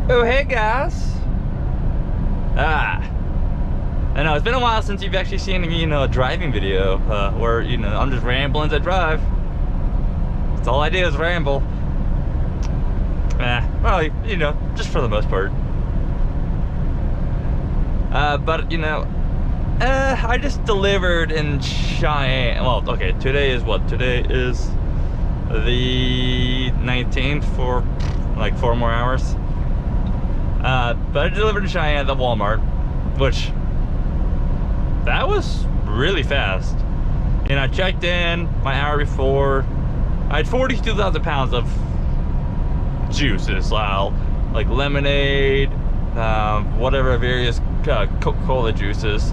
Oh, hey guys. I know it's been a while since you've actually seen me, a driving video where, I'm just rambling as I drive. That's all I do is ramble. Well, just for the most part. But, I just delivered in Cheyenne. Well, okay, today is what? Today is the 19th for like 4 more hours. But I delivered in Cheyenne at the Walmart, which that was really fast. And I checked in my hour before. I had 42,000 pounds of juices, like lemonade, whatever various Coca-Cola juices.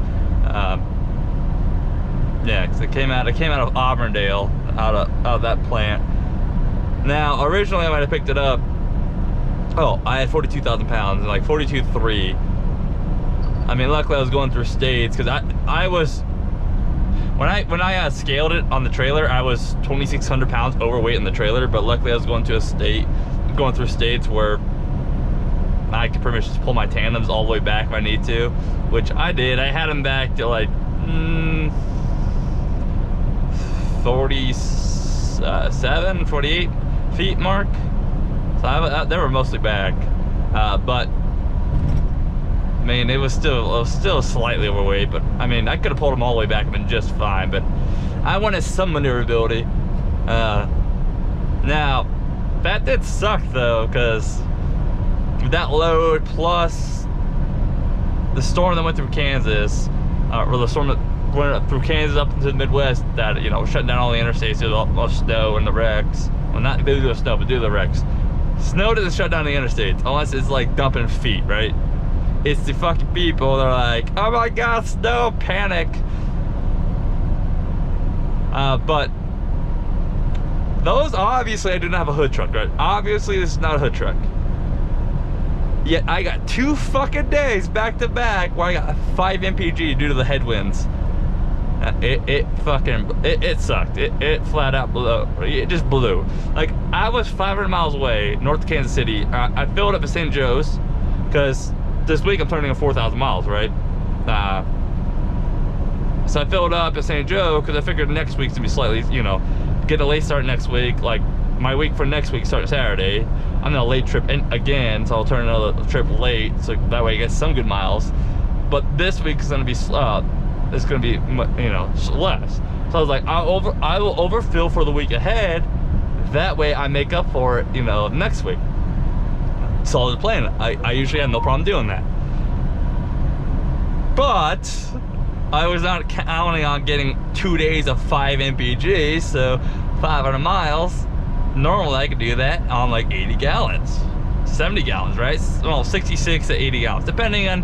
Yeah, cause it came out of Auburndale, out of that plant. Now, originally I might have picked it up. Oh, I had 42,000 pounds, like 42.3. I mean, luckily I was going through states, because I was, when I scaled it on the trailer, I was 2,600 pounds overweight in the trailer, but luckily I was going through states where I could pretty much just pull my tandems all the way back if I need to, which I did. I had them back to like 47, 48 feet mark. So they were mostly back, but I mean, it was still slightly overweight. But I mean, I could have pulled them all the way back and been just fine. But I wanted some maneuverability. Now that did suck though, because that load plus the storm that went through Kansas, or the storm that went through Kansas up into the Midwest, that shut down all the interstates due to all the snow and the wrecks. Well, not due to the snow, but due to the wrecks. Snow doesn't shut down the interstates unless it's like dumping feet, right? It's the fucking people that are like, oh my god, snow, panic. But those, obviously I do not have a hood truck, right? Obviously this is not a hood truck. Yet I got 2 fucking days back to back where I got 5 MPG due to the headwinds. It sucked. It flat out blew. It just blew. Like, I was 500 miles away, north of Kansas City. I filled up at St. Joe's, because this week I'm turning 4,000 miles, right? So I filled up at St. Joe because I figured next week's gonna be slightly, get a late start next week. Like, my week for next week starts Saturday. I'm gonna late trip in again, so I'll turn another trip late, so that way I get some good miles. But this week is gonna be it's gonna be, less. So I was like, I will overfill for the week ahead. That way I make up for it, next week. Solid plan. I usually have no problem doing that. But I was not counting on getting 2 days of 5 MPGs, so 500 miles. Normally I could do that on like 80 gallons, 70 gallons, right? Well, 66 to 80 gallons, depending on,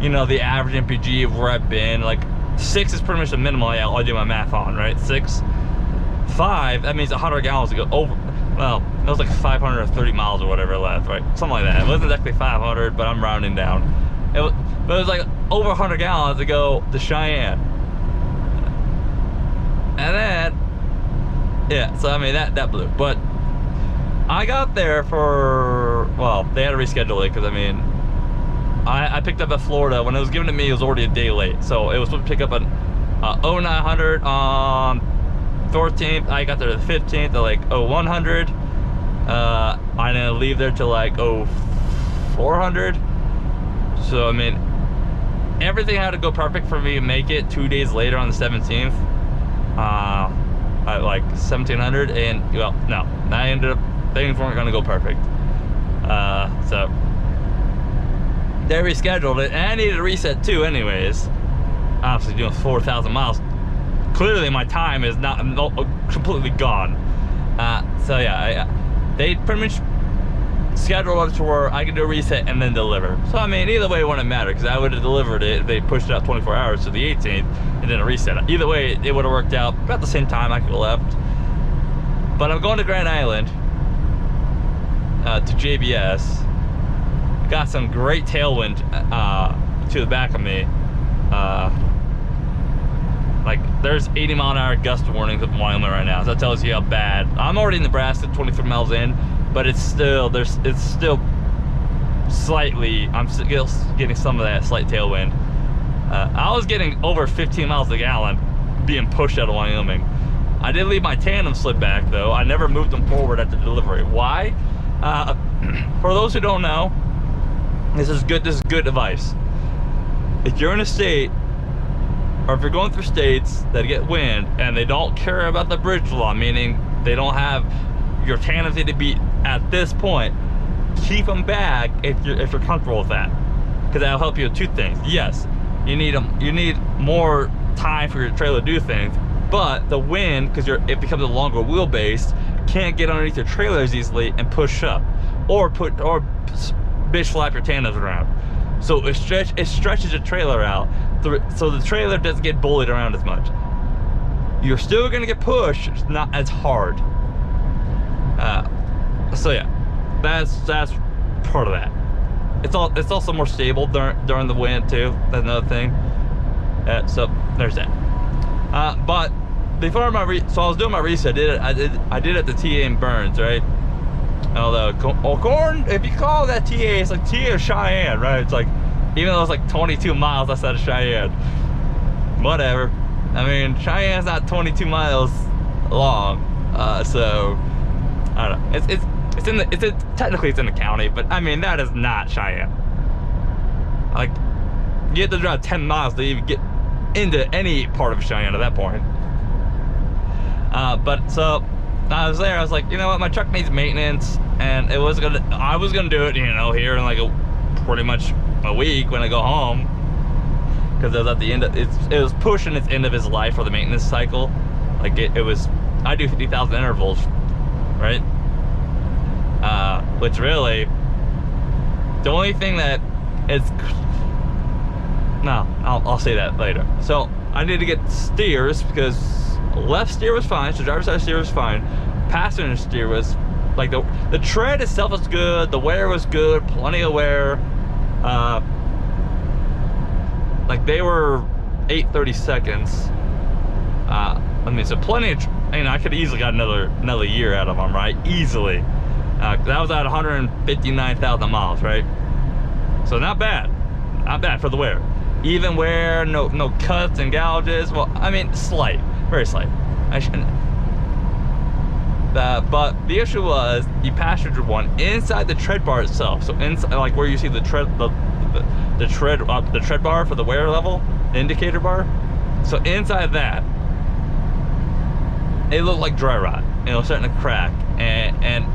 the average MPG of where I've been. Like 6 is pretty much the minimum I do my math on, right? 6, 5, that means 100 gallons to go over. Well, it was like 530 miles or whatever left, right? Something like that. It wasn't exactly 500, but I'm rounding down. But it was like over 100 gallons to go to Cheyenne. And then, yeah, so I mean, that blew. But I got there for, well, they had to reschedule it, because I mean, I picked up at Florida. When it was given to me, it was already a day late. So it was supposed to pick up an 0900 on 14th. I got there the 15th at like 0100. I didn't leave there till like 0400. So I mean, everything had to go perfect for me to make it 2 days later on the 17th. At like 1700, and well, no, I ended up, things weren't gonna go perfect. So they rescheduled it, and I needed a reset too anyways. Obviously doing 4,000 miles, clearly my time is not completely gone. So yeah, they pretty much scheduled it to where I could do a reset and then deliver. So I mean, either way it wouldn't matter, because I would have delivered it if they pushed it out 24 hours to the 18th and then a reset. Either way, it would have worked out about the same time I could have left. But I'm going to Grand Island, to JBS. Got some great tailwind to the back of me. Like, there's 80-mile-an-hour gust warnings up in Wyoming right now, so that tells you how bad. I'm already in Nebraska, 23 miles in, but it's still slightly, I'm still getting some of that slight tailwind. I was getting over 15 miles a gallon being pushed out of Wyoming. I did leave my tandem slip back though. I never moved them forward at the delivery. Why? For those who don't know, this is good advice. If you're in a state, or if you're going through states that get wind and they don't care about the bridge law, meaning they don't have your tandems need to be at this point, keep them back if you're comfortable with that, because that'll help you with two things. Yes, you need more time for your trailer to do things, but the wind, because it becomes a longer wheelbase, can't get underneath your trailer as easily and push up, or bitch flap your tandems around. So it stretches your trailer out, so the trailer doesn't get bullied around as much. You're still gonna get pushed, it's not as hard. So yeah, that's part of that. It's also more stable during the wind too. That's another thing. So there's that. But before so I was doing my research. I did it at the TA in Burns, right? Although Corn, if you call that TA, it's like TA of Cheyenne, right? It's like, even though it's like 22 miles outside of Cheyenne, whatever. I mean, Cheyenne's not 22 miles long, so I don't know. Technically it's in the county, but I mean that is not Cheyenne. Like, you have to drive 10 miles to even get into any part of Cheyenne at that point. But so I was there. I was like, you know what, my truck needs maintenance, and I was gonna do it, you know, here in like pretty much a week when I go home, because it was at the end of it was pushing its end of its life for the maintenance cycle. Like it was, I do 50,000 intervals, right? Which really, the only thing that is, no, I'll say that later. So I need to get steers, because left steer was fine, so driver's side steer was fine. Passenger steer was, like, the tread itself was good, the wear was good, plenty of wear. Like, they were 8/32. I mean, so plenty of, you know, I could easily got another year out of them, right? Easily. That was at 159,000 miles, right? So not bad for the wear. Even wear, no cuts and gouges. Well, I mean, slight, very slight. I shouldn't. But the issue was the passenger one inside the tread bar itself. So inside, like where you see the tread bar for the wear level, the indicator bar. So inside that, it looked like dry rot, you know, starting to crack. And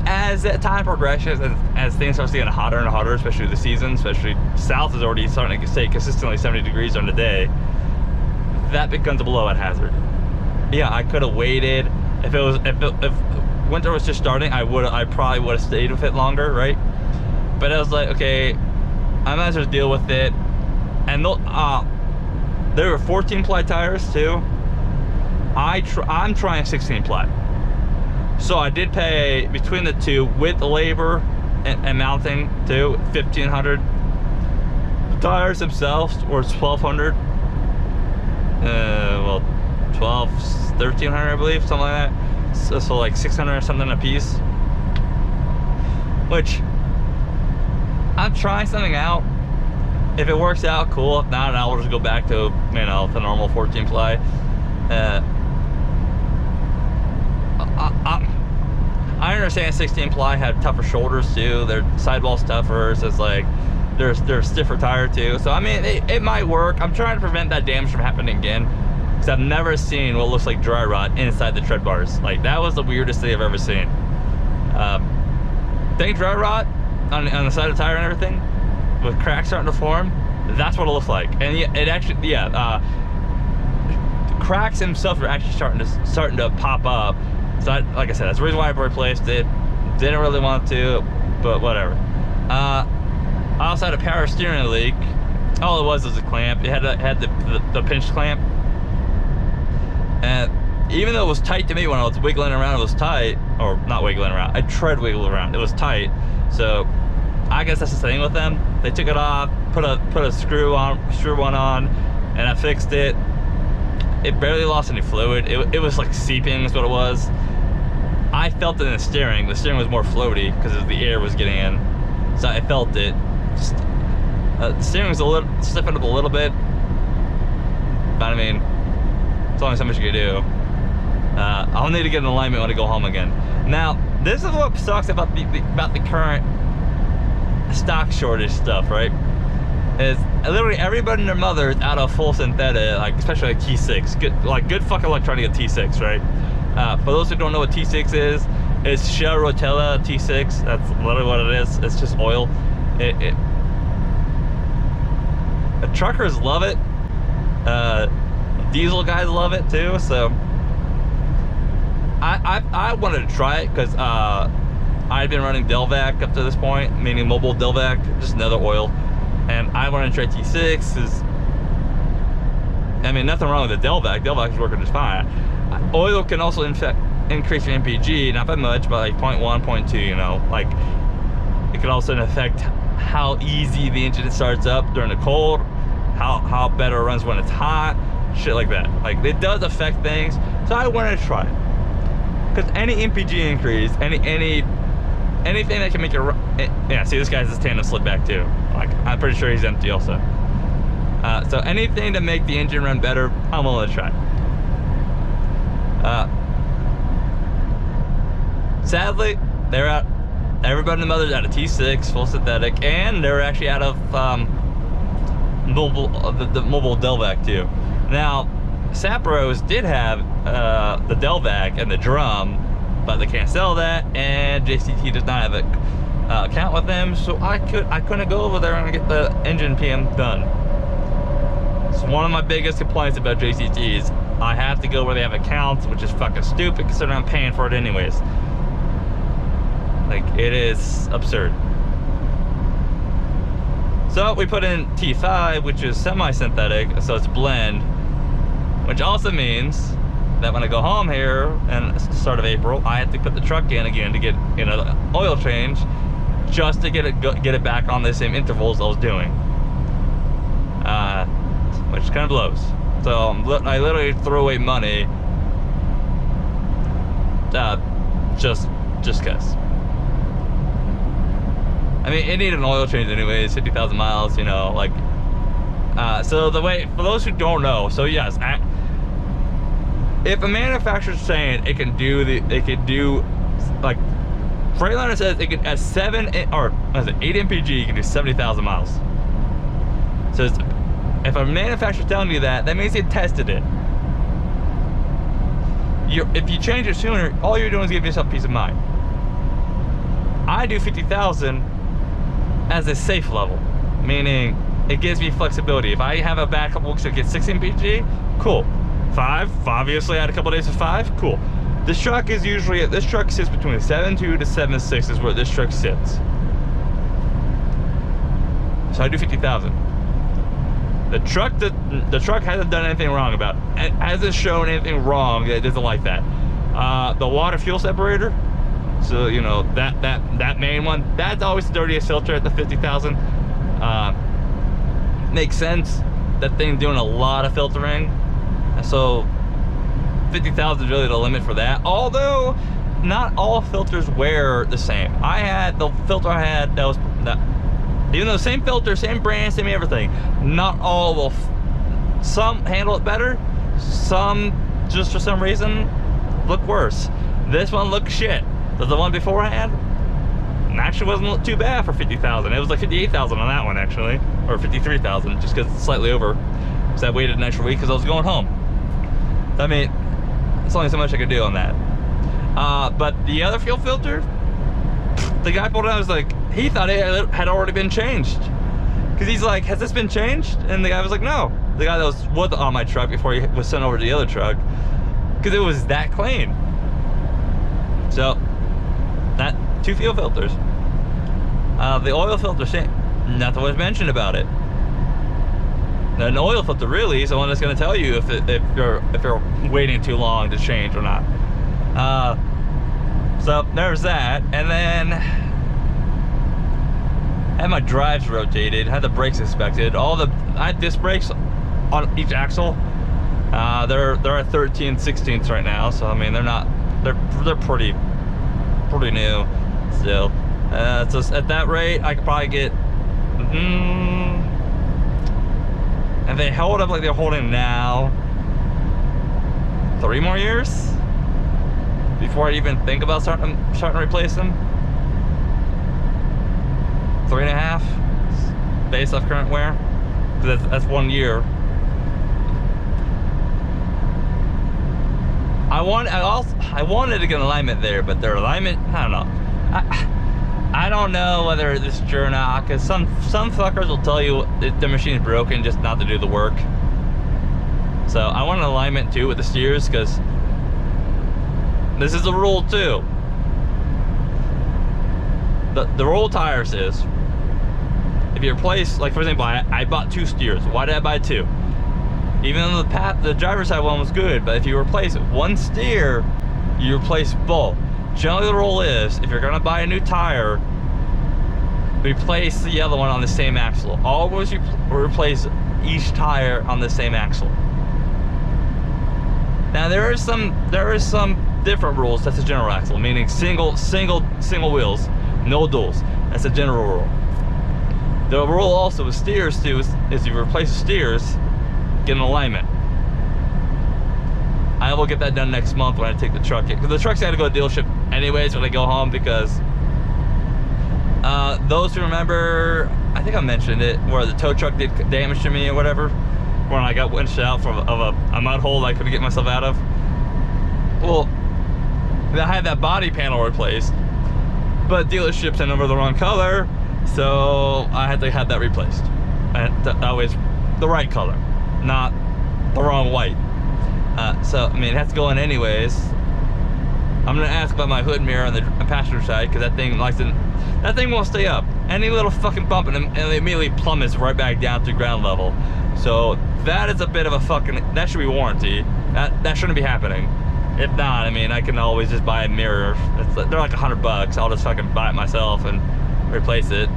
as that time progresses, as things start getting hotter and hotter, especially the season, especially south is already starting to stay consistently 70 degrees during the day, that becomes a blowout hazard. Yeah, I could have waited. If winter was just starting, I probably would have stayed with it longer, right? But I was like, okay, I might as well deal with it. And there were 14 ply tires too. I'm trying 16 ply. So I did pay, between the two, with the labor and mounting too, $1,500. The tires themselves were $1,200. Well, $1,300, I believe, something like that. So like 600 or something a piece. Which, I'm trying something out. If it works out, cool. If not, I'll just go back to, you know, the normal 14 ply. I understand 16 ply had tougher shoulders too. Their sidewall's tougher, so it's like there's stiffer tire too. So I mean, it might work. I'm trying to prevent that damage from happening again, because I've never seen what looks like dry rot inside the tread bars. Like, that was the weirdest thing I've ever seen. Think dry rot on the side of the tire and everything, with cracks starting to form. That's what it looks like. And it actually, yeah, cracks themselves are actually starting to pop up. So like I said, that's the reason why I replaced it. Didn't really want to, but whatever. I also had a power steering leak. All it was a clamp. It had the pinch clamp. And even though it was tight to me when I was wiggling around, it was tight. Or not wiggling around, I tried wiggling around. It was tight. So I guess that's the thing with them. They took it off, put a screw one on, and I fixed it. It barely lost any fluid. It was like seeping is what it was. I felt it in the steering. The steering was more floaty because the air was getting in, so I felt it. Just, the steering was a little stiffened up a little bit, but I mean, it's only so much you can do. I'll need to get in alignment when I go home again. Now, this is what sucks about the current stock shortage stuff, right? Is literally everybody and their mother is out of full synthetic, like especially like T6, good fucking luck trying to get T6, right? For those who don't know what T6 is, it's Shell Rotella T6. That's literally what it is. It's just oil. The truckers love it. Diesel guys love it too. So I wanted to try it because I'd been running Delvac up to this point, meaning mobile Delvac, just another oil. And I wanted to try T6 because, I mean, nothing wrong with the Delvac. Delvac is working just fine. Oil can also increase your MPG, not by much, but like 0.1, 0.2, you know. Like, it can also affect how easy the engine starts up during the cold, how better it runs when it's hot, shit like that. Like, it does affect things, so I wanted to try it. Because any MPG increase, anything that can make it, yeah, see, this guy's his tandem slid back too. Like, I'm pretty sure he's empty also. So anything to make the engine run better, I'm willing to try. Sadly, they're out. Everybody in the mother's out of T6 full synthetic, and they're actually out of the mobile Delvac too. Now, Sapros did have the Delvac and the drum, but they can't sell that, and JCT does not have an account with them, so I couldn't go over there and get the engine PM done. It's one of my biggest complaints about JCTs. I have to go where they have accounts, which is fucking stupid considering I'm paying for it anyways. Like, it is absurd. So we put in T5, which is semi-synthetic, so it's blend, which also means that when I go home here in the start of April, I have to put the truck in again to get, you know, the oil change, just to get it back on the same intervals I was doing, which kind of blows. So I literally throw away money, just cause. I mean, it needed an oil change anyways, 50,000 miles, you know, like. So the way, for those who don't know, so yes, if a manufacturer's saying it can do like, Freightliner says it can, at 8 MPG, you can do 70,000 miles. So if a manufacturer's telling you that means they tested it. If you change it sooner, all you're doing is giving yourself peace of mind. I do 50,000 as a safe level, meaning it gives me flexibility. If I have a bad couple weeks to get 6 MPG, cool. 5, obviously I had a couple days of 5, cool. This truck is usually, this truck sits between 7.2 to 7.6 is where this truck sits. So I do 50,000. The truck hasn't done anything wrong about it. Hasn't shown anything wrong that it doesn't like that. The water fuel separator, so you know that main one, that's always the dirtiest filter at the 50,000. Makes sense. That thing's doing a lot of filtering, so 50,000 is really the limit for that. Although not all filters wear the same. I had the filter I had that was that. Even though same filter, same brand, same everything, not all will. Some handle it better, some just for some reason look worse. This one looked shit. The one beforehand actually wasn't too bad for 50,000. It was like 58,000 on that one actually, or 53,000, just because it's slightly over. So I waited an extra week because I was going home. I mean, it's only so much I could do on that. But the other fuel filter, the guy pulled it out, was like, he thought it had already been changed. Because he's like, has this been changed? And the guy was like, no. The guy that was on my truck before he was sent over to the other truck. Because it was that clean. So, that 2 fuel filters. The oil filter, nothing was mentioned about it. An oil filter really is the one that's going to tell you if you're waiting too long to change or not. So there's that, and then had my drives rotated, had the brakes inspected. I had disc brakes on each axle. They're at 13/16 right now, so I mean they're pretty pretty new still. So at that rate, I could probably get, and they hold up like they're holding now, 3 more years before I even think about starting to replace them. 3.5, based off current wear. That's 1 year. I wanted to get an alignment there, but their alignment, I don't know. I don't know whether this is true or not, because some fuckers will tell you the machine's broken just not to do the work. So I want an alignment too with the steers, because this is a rule too. The rule of tires is, if you replace, like for example, I bought 2 steers. Why did I buy 2? Even though the driver's side one was good, but if you replace 1 steer, you replace both. Generally the rule is, if you're gonna buy a new tire, replace the other one on the same axle. Always replace each tire on the same axle. Now there is some different rules. That's a general axle, meaning single wheels, no duals. That's a general rule. The rule also with steers too is you replace the steers, get an alignment. I will get that done next month when I take the truck in, because the truck's got to go to dealership anyways when I go home, because those who remember, I think I mentioned it, where the tow truck did damage to me or whatever, when I got winched out from a mud hole I couldn't get myself out of. Well, I had that body panel replaced, but dealership sent over the wrong color, so I had to have that replaced. And that was the right color, not the wrong white. So I mean, it has to go in anyways. I'm gonna ask about my hood mirror on the passenger side, because that thing won't stay up. Any little fucking bump and it immediately plummets right back down to ground level. So that is a bit of a fucking, that should be warranty. That shouldn't be happening. If not, I mean, I can always just buy a mirror. They're like $100. I'll just fucking buy it myself and replace it.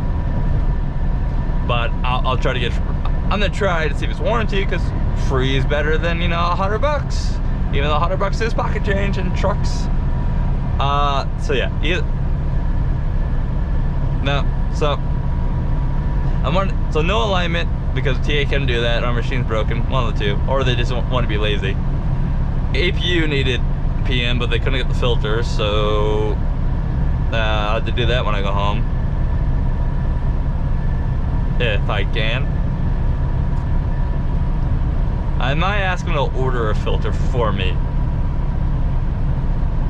But I'll try to get, I'm gonna try to see if it's warranty, because free is better than, you know, $100. Even though $100 is pocket change in trucks. So yeah, so no alignment, because TA couldn't do that, our machine's broken, one of the two, or they just want to be lazy. APU needed PM, but they couldn't get the filters, so I have to do that when I go home, if I can. I might ask them to order a filter for me.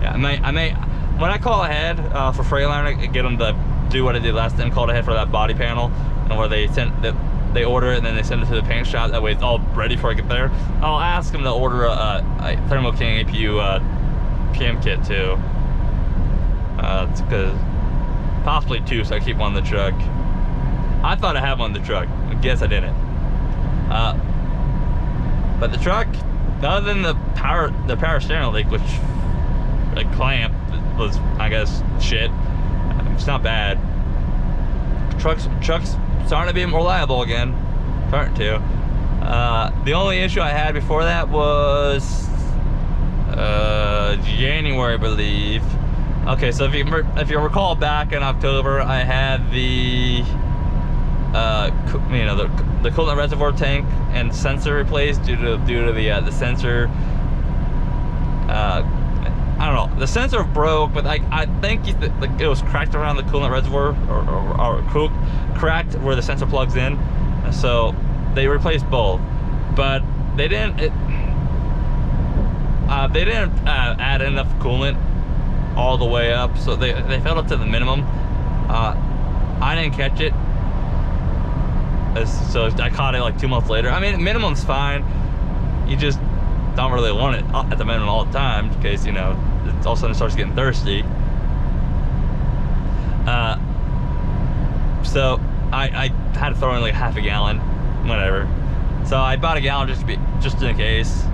Yeah, I may when I call ahead for Freightliner, get them to do what I did last time, called ahead for that body panel, and where they order it and then they send it to the paint shop. That way it's all ready before I get there. I'll ask them to order a Thermo King APU PM kit too. Because possibly 2, so I keep one in the truck. I thought I had one in the truck. I guess I didn't. But the truck, other than the power steering leak, which like clamp was, I guess, shit. It's not bad. Truck's starting to be more reliable again. Starting to. The only issue I had before that was January, I believe. Okay, so if you recall back in October, I had the the coolant reservoir tank and sensor replaced due to the sensor. I don't know, the sensor broke, but I think it was cracked around the coolant reservoir, or cracked where the sensor plugs in. So they replaced both, but they didn't add enough coolant all the way up, so they filled up to the minimum. I didn't catch it, so I caught it like 2 months later. I mean, minimum's fine. You just don't really want it at the minimum all the time, in case, you know, it all of a sudden starts getting thirsty. So I had to throw in like half a gallon, whatever. So I bought a gallon just in case.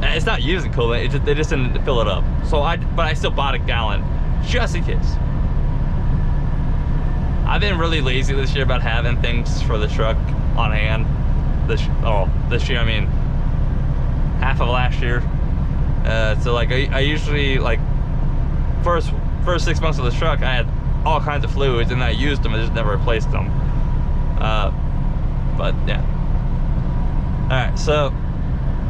It's not using coolant, they just didn't fill it up. So but I still bought a gallon just in case. I've been really lazy this year about having things for the truck on hand. This year, I mean half of last year. So like I usually, like first 6 months of this truck, I had all kinds of fluids, and I used them. I just never replaced them. But yeah. All right, so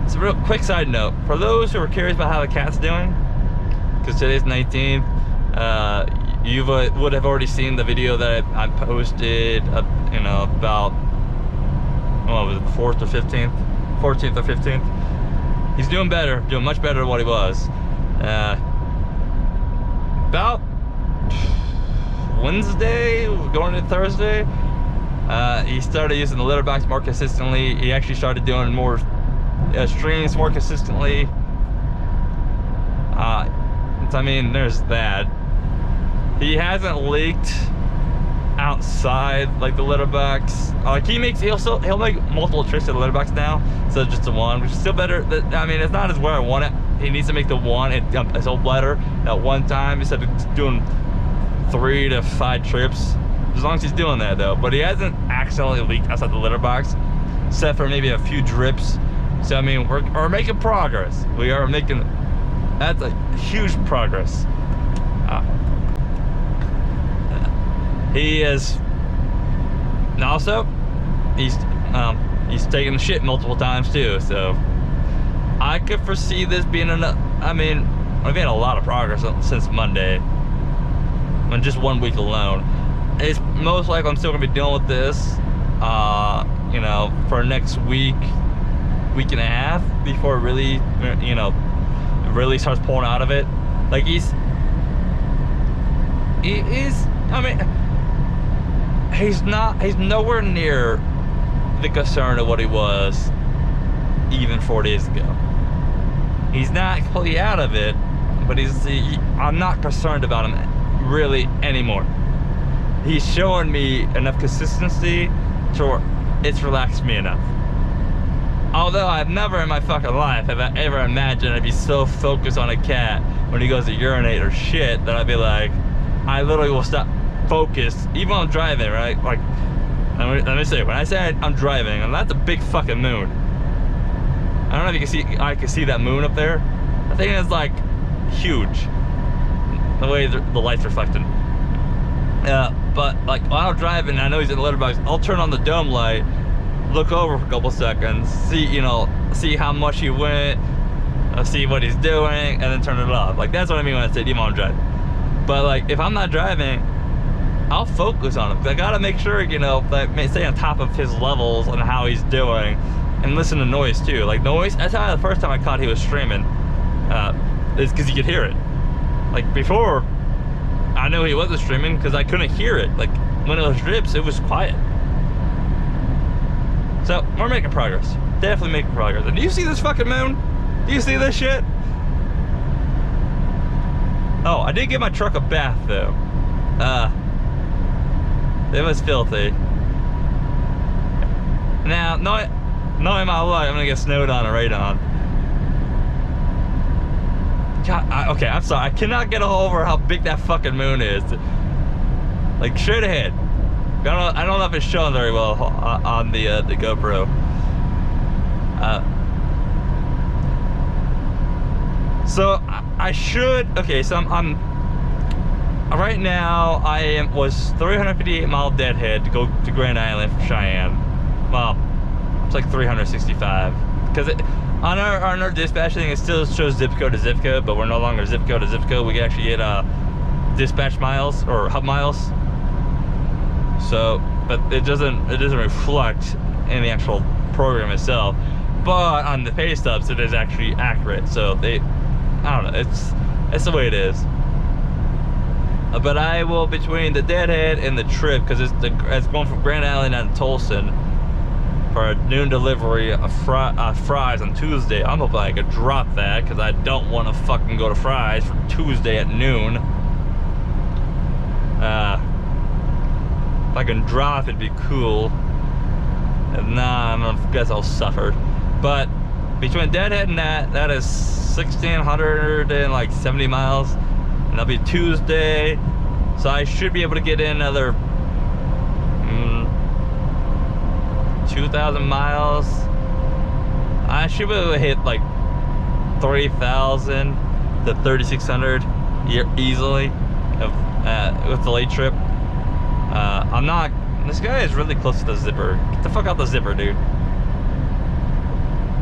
it's a real quick side note for those who are curious about how the cat's doing, because today's 19th. You would have already seen the video that I posted, you know, about, what was it, the 4th or 15th? 14th or 15th. He's doing better, doing much better than what he was. About Wednesday, going into Thursday, he started using the litter box more consistently. He actually started doing more streams more consistently. I mean, there's that. He hasn't leaked outside like the litter box. Like he'll make multiple trips to the litter box now, so just the one, which is still better. I mean, it's not as where I want it. He needs to make the one as a letter at one time instead of doing 3 to 5 trips. As long as he's doing that though. But he hasn't accidentally leaked outside the litter box, except for maybe a few drips. So I mean, we're making progress. We are making. That's a huge progress. He is. And also, he's taken the shit multiple times too. So I could foresee this being enough. I mean, I've made a lot of progress since Monday. In just 1 week alone. It's most likely I'm still gonna be dealing with this, you know, for next week and a half before it really, you know, really starts pulling out of it. Like he's, I mean, he's nowhere near the concern of what he was even 4 days ago. He's not completely out of it, but I'm not concerned about him really anymore. He's showing me enough consistency to where it's relaxed me enough. Although I've never in my fucking life have I ever imagined I'd be so focused on a cat when he goes to urinate or shit that I'd be like, I literally will stop focused, even when I'm driving, right? Like, let me say, when I say I'm driving, and that's a big fucking moon. I don't know if you can see, I can see that moon up there. I think it's like huge. The way the light's reflecting. But like when I'm driving, I know he's in the litter box, I'll turn on the dome light, look over for a couple seconds, see, you know, see how much he went, see what he's doing, and then turn it off. Like that's what I mean when I say even when I'm driving. But like if I'm not driving, I'll focus on him. I gotta make sure, you know, that I stay on top of his levels and how he's doing, and listen to noise too. Like noise, that's how the first time I caught he was streaming, is because you could hear it. Like before, I knew he wasn't streaming because I couldn't hear it. Like when it was drips, it was quiet. So we're making progress. Definitely making progress. And do you see this fucking moon? Do you see this shit? Oh, I did give my truck a bath though. It was filthy. Now, knowing my luck, I'm gonna get snowed on or right on. God, okay, I'm sorry. I cannot get over how big that fucking moon is. Like straight ahead. I don't know if it's showing very well on the GoPro. So I should. Okay, so I'm right now. Was 358 mile deadhead to go to Grand Island from Cheyenne. Well, it's like 365 because on our dispatch thing it still shows zip code to zip code, but we're no longer zip code to zip code. We can actually get dispatch miles or hub miles. So, but it doesn't reflect in the actual program itself. But on the pay stubs, it is actually accurate. So I don't know. It's the way it is. But I will, between the deadhead and the trip, because it's going from Grand Island down to Tolson for a noon delivery of fries on Tuesday. I'm hoping I could drop that because I don't want to fucking go to Fry's for Tuesday at noon. If I can drop, it'd be cool. If not, I guess I'll suffer. But between Deadhead and that is 1,670 miles, and that'll be Tuesday. So I should be able to get in another 2,000 miles. I should be able to hit like 3,000 to 3,600 easily with the late trip. I'm not. This guy is really close to the zipper. Get the fuck out the zipper, dude.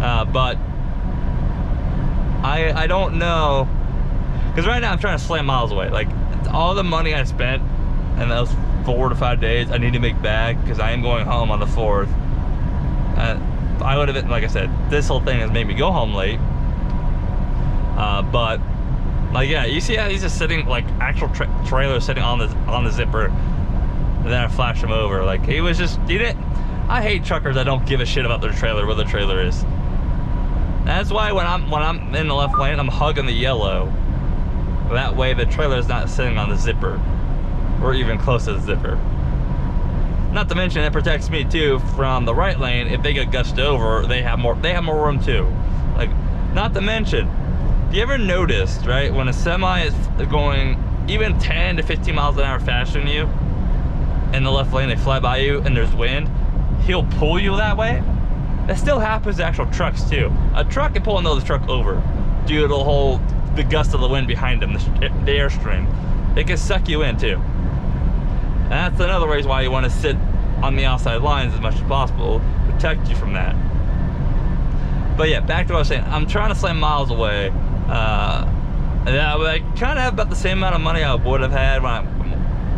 But I don't know, because right now I'm trying to slam miles away. Like, all the money I spent in those 4 to 5 days, I need to make back, because I am going home on the 4th. I would have been, like I said, this whole thing has made me go home late. But like, yeah, you see how he's just sitting, like, actual trailer sitting on the zipper, and then I flash him over. Like, he didn't. I hate truckers that don't give a shit about their trailer, where the trailer is. That's why when I'm in the left lane, I'm hugging the yellow. That way the trailer is not sitting on the zipper, or even close to the zipper. Not to mention, it protects me too from the right lane. If they get gushed over, they have more room too. Like, not to mention, you ever noticed, right, when a semi is going even 10 to 15 miles an hour faster than you in the left lane, they fly by you and there's wind, he'll pull you that way? That still happens to actual trucks too. A truck can pull another truck over due to the gust of the wind behind them, the airstream. It can suck you in too. And that's another reason why you want to sit on the outside lines as much as possible, protect you from that. But yeah, back to what I was saying. I'm trying to slam miles away. I kind of have about the same amount of money I would have had when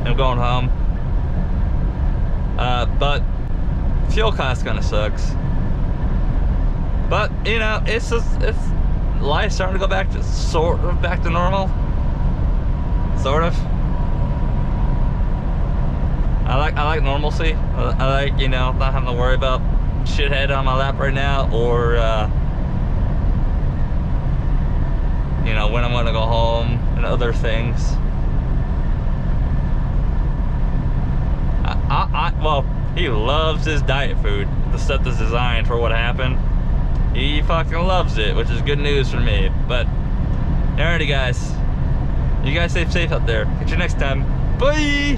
I'm going home. But fuel cost kind of sucks. But you know, it's life's starting to go back to sort of back to normal. Sort of. I like normalcy. I like, you know, not having to worry about shithead on my lap right now, or you know, when I'm gonna go home and other things. Well, he loves his diet food. The stuff that's designed for what happened. He fucking loves it, which is good news for me. But alrighty, guys. You guys stay safe out there. Catch you next time. Bye!